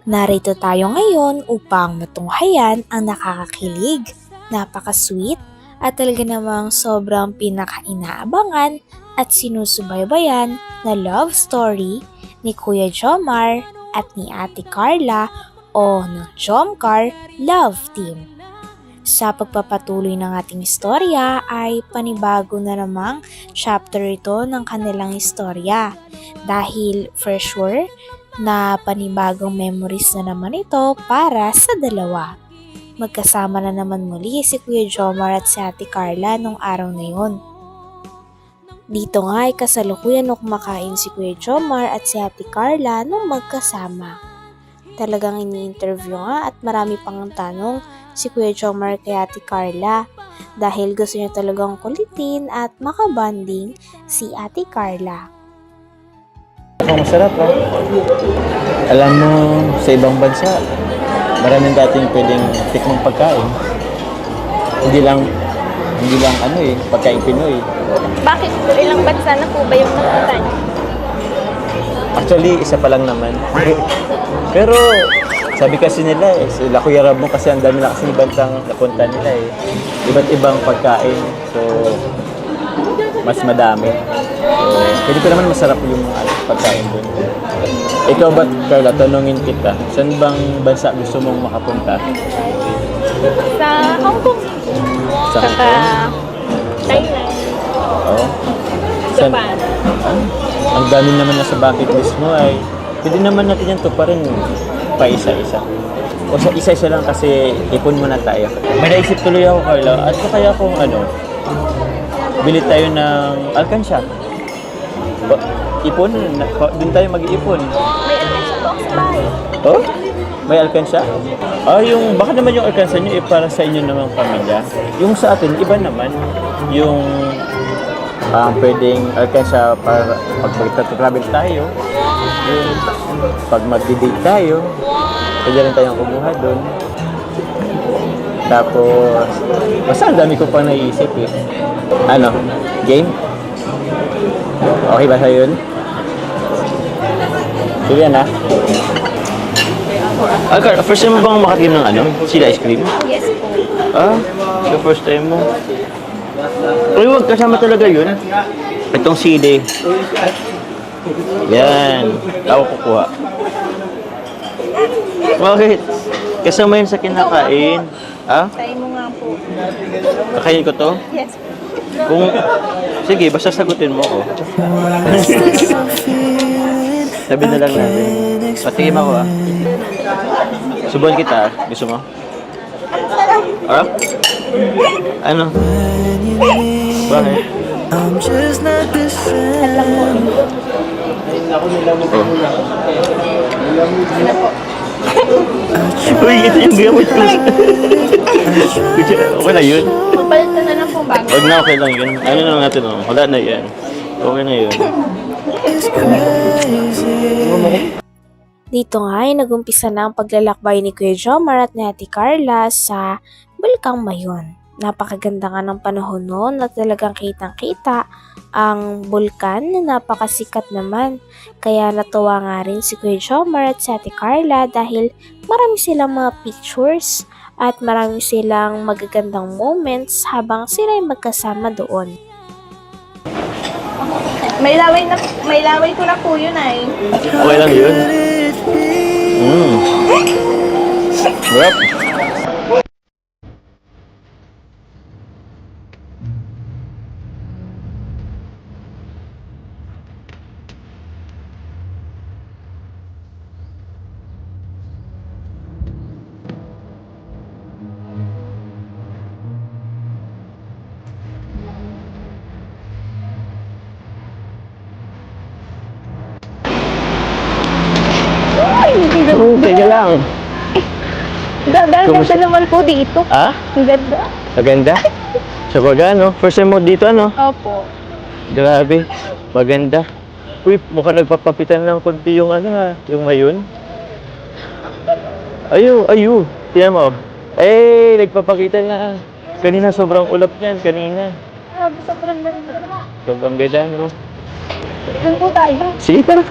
Narito tayo ngayon upang matunghayan ang nakakakilig, napaka-sweet at talaga namang sobrang pinaka-inaabangan at sinusubaybayan na love story ni Kuya Jomar at ni Ate Carla o ng Jomcar Love Team. Sa pagpapatuloy ng ating istorya ay panibago na namang chapter ito ng kanilang istorya dahil for sure na panibagong memories na naman ito para sa dalawa. Magkasama na naman muli si Kuya Jomar at si Ate Carla nung araw na yun. Dito nga ay kasalukuyan nung kumakain si Kuya Jomar at si Ate Carla nung magkasama. Talagang ini-interview nga at marami pang tanong si Kuya Jomar kay Ate Carla dahil gusto niya talagang kulitin at makabanding si Ate Carla. Ang masarap ha. Alam mo, sa ibang bansa, maraming dating pwedeng tikmang pagkain. Hindi lang pagkain Pinoy. Bakit po? Ilang bansa na po ba yung napunta niyo? Actually, isa pa lang naman. Pero, sabi kasi nila sila Kuya Rab mo kasi ang dami na kasi bansang napunta nila Iba't ibang pagkain. So, mas madami. So, pwede ko naman masarap yung pagkain dun. Ikaw ba, Carla, tanungin kita, saan bang bansa gusto mong makapunta? Sa Hong Kong. Sa Hong Saka Kong? Thailand. Oo. Japan. Ang dami naman na sa bucket list mo ay pwede naman natin yan tuparin pa isa-isa. O sa isa-isa lang kasi ipon muna tayo. May naisip tuloy ako, Carla, at kaya kung bili tayo ng alkansya. Ipon, doon tayo mag-iipon. May alkansya po ako sa bahay. Oh? May alkansya? Baka naman yung alkansya nyo para sa inyo namang pamilya. Yung sa atin, iba naman. Yung pwedeng alkansya para pag mag-travel tayo. Yung pag mag-date tayo. Pwede rin tayong kumuha doon. Tapos, basta ang dami ko pang naiisip Game? Okay ba sa'yo yun? Sige na. Carl, first time mo bang makatim ng sila ice cream? Yes po. Yung first time mo. Uy, wag kasama talaga yun. Itong sili. Yan. Ako kukuha. Bakit? Kasama yun sa kinakain. Tayo mo nga po. Kakainin ko to? Yes po. Sige, basta sagutin mo ako. Sabi na lang natin. Patigim ako Subuhan kita Gusto mo? Ano? Bakit? Uy, ito yung gamot ko. Okay na yun? Magpalitan na lang po bago. Wag na, okay lang yun. Ano na natin wala na yan. Okay na yun. Dito nga ay nagumpisa na ang paglalakbay ni Kuya Jomar at ni Ate Carla sa Bulkang Mayon. Napakaganda nga ng panahon noon at talagang kitang-kita ang bulkan na napakasikat naman. Kaya natuwa nga rin si Kuya Jomar at si Ate Carla dahil marami silang mga pictures at marami silang magagandang moments habang sila ay magkasama doon. May laway ko na po yun ay. Okay lang yun. Yep. Teka lang. Ganda naman po dito. Ang ganda. Maganda? Sa baga, First time mo dito, Opo. Grabe. Maganda. Uy, mukhang nagpapapitan ng konti yung yung mayon. Ayu. Tingnan mo. Nagpapakita na. Kanina sobrang ulap niyan, kanina. Sobrang ganda. Sobrang ganda, Doon po tayo. Sige, tara.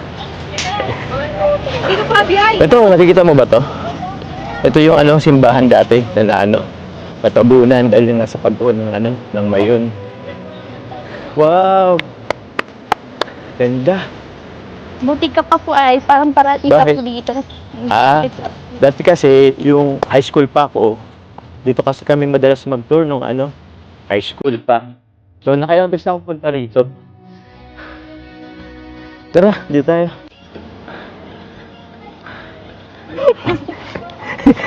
Dito pa, biyay! Ito, nakikita mo ba to? Ito yung simbahan dati na patabunan dahil nasa pagtuon ng Mayon. Wow! Ganda. Buti ka pa po ay, parang parati ka Bakit? po dito. Dati kasi yung high school pa ako, dito kasi kami madalas mag-tour nung high school pa. So nakailang beses na ako punta rito. Tara, dito tayo.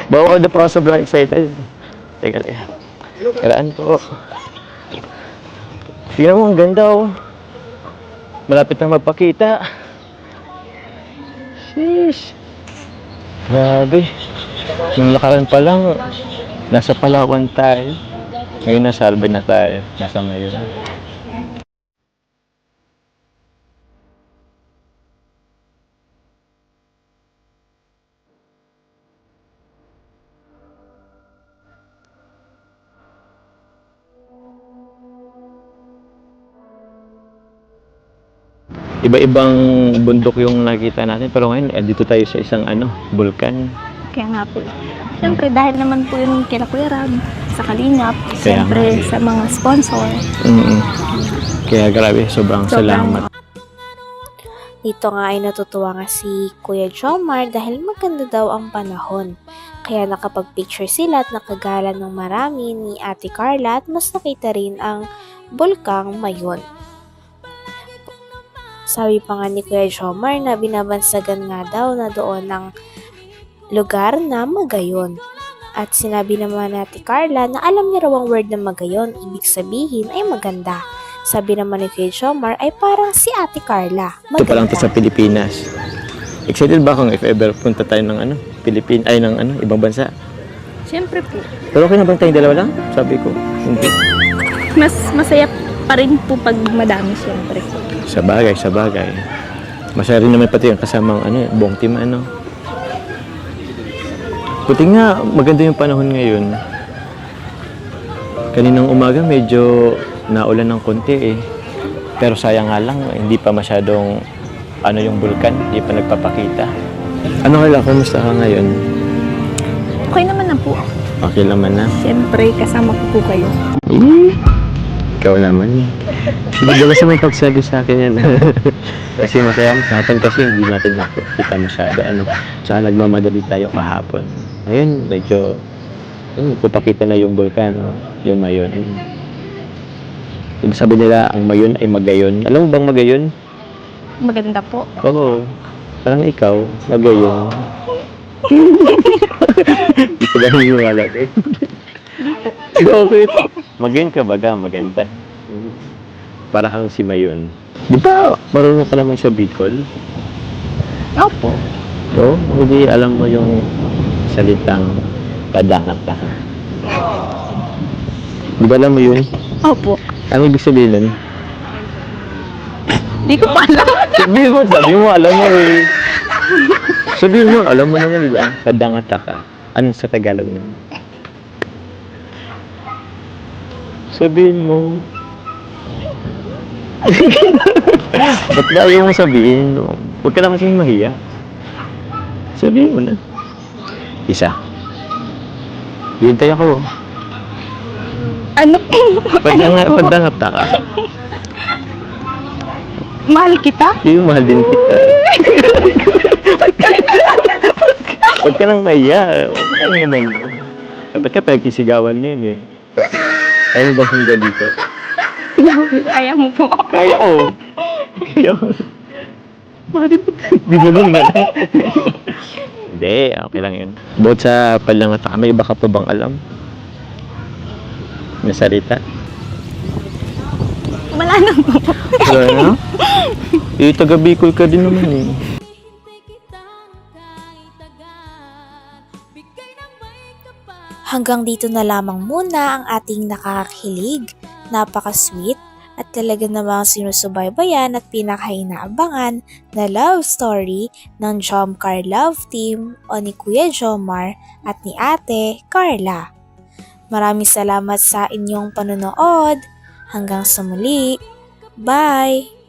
Bawa ko na po ako sobrang excited. Teka. Karaan po. Tingnan mo, ang ganda oh. Malapit na magpakita. Sheesh. Grabe. Nung lakaran pa lang, nasa Palawan tayo. Ngayon nasa Alban na tayo. Nasa Mayon. Iba-ibang bundok yung nakita natin, pero ngayon dito tayo sa isang bulkan. Kaya nga po. Siyempre, dahil naman po yun kila Kuya Rab, sa Kalingap, Kaya siyempre nga. sa mga sponsor. Kaya grabe, sobrang salamat. Dito nga ay natutuwa nga si Kuya Jomar dahil maganda daw ang panahon. Kaya nakapag-picture sila at nakagala ng marami ni Ate Carla at mas nakita rin ang bulkang Mayon. Sabi pa nga ni Kuya Jomar na binabansagan nga daw na doon ang lugar na Magayon. At sinabi naman ni Ate Carla na alam niya raw ang word na Magayon, ibig sabihin ay maganda. Sabi naman ni Kuya Jomar ay parang si Ate Carla. Ito pa lang to sa Pilipinas. Excited ba kung if ever punta tayo ng ng ibang bansa? Siyempre po. Pero okay na bang tayong dalawa lang? Sabi ko, hindi. Mas masaya pa rin po pag madami, siyempre. Sa bagay. Masaya rin naman pati yung kasamang buong team Buti nga, maganda yung panahon ngayon. Kaninang umaga medyo naulan ng konti Pero sayang nga lang, hindi pa masyadong yung bulkan, hindi pa nagpapakita. Ano kaya, kumusta ka ngayon? Okay naman na po. Okay naman na. Siyempre, kasama ko po kayo. Ikaw naman Hindi ka kasi may pagsabi sa akin yan. Kasi masaya sa atin kasi hindi natin nakita masyado. Saka nagmamadali tayo kahapon. Ayun, medyo pupakita na yung bulkan. Yung Mayon. Diba sabi nila, ang Mayon ay Magayon. Alam mo bang Magayon? Maganda po. Oo. Parang ikaw, Magayon. Hindi ko ba hiniwala eh. Okay. Magayon ka baga, maganda. Para kang si Mayon. Di ba, marunong ka naman sa Bicol? Opo. Oo, hindi alam mo yung salitang padangat-dangat. Di ba alam mo yun? Opo. Ano ibig sabihin nun? Di ko pa alam. Sabi mo, alam mo eh. Sabihin mo, alam mo naman, di ba? Padangat-taka. Anong sa Tagalog nun? Sabihin mo. Ba't na ayaw mong sabihin? Huwag ka naman kasing mahiya. Sabihin mo na. Isa. Hintay ako. Ano? Padangat-taka. Mahal kita? Yung mahal din kita. Huwag ka nang mahiya. Huwag ka nang mahiya. Dapat ka pagkisigawan niya eh. Ayaw ba hanggang dito? Ayaw mo po. Kaya ko. Kaya ko. Mahal mo. Di ba nun nga? Hindi, okay lang yun. Bukod sa palangataka, may iba ka pa bang alam? Na salita? Wala na po. Wala na? Taga Bicol ka din naman eh. Hanggang dito na lamang muna ang ating nakakakilig, napaka-sweet at talaga namang sinusubaybayan at pinakainaabangan na love story ng Jomcar Love Team o ni Kuya Jomar at ni Ate Carla. Maraming salamat sa inyong panonood. Hanggang sa muli. Bye!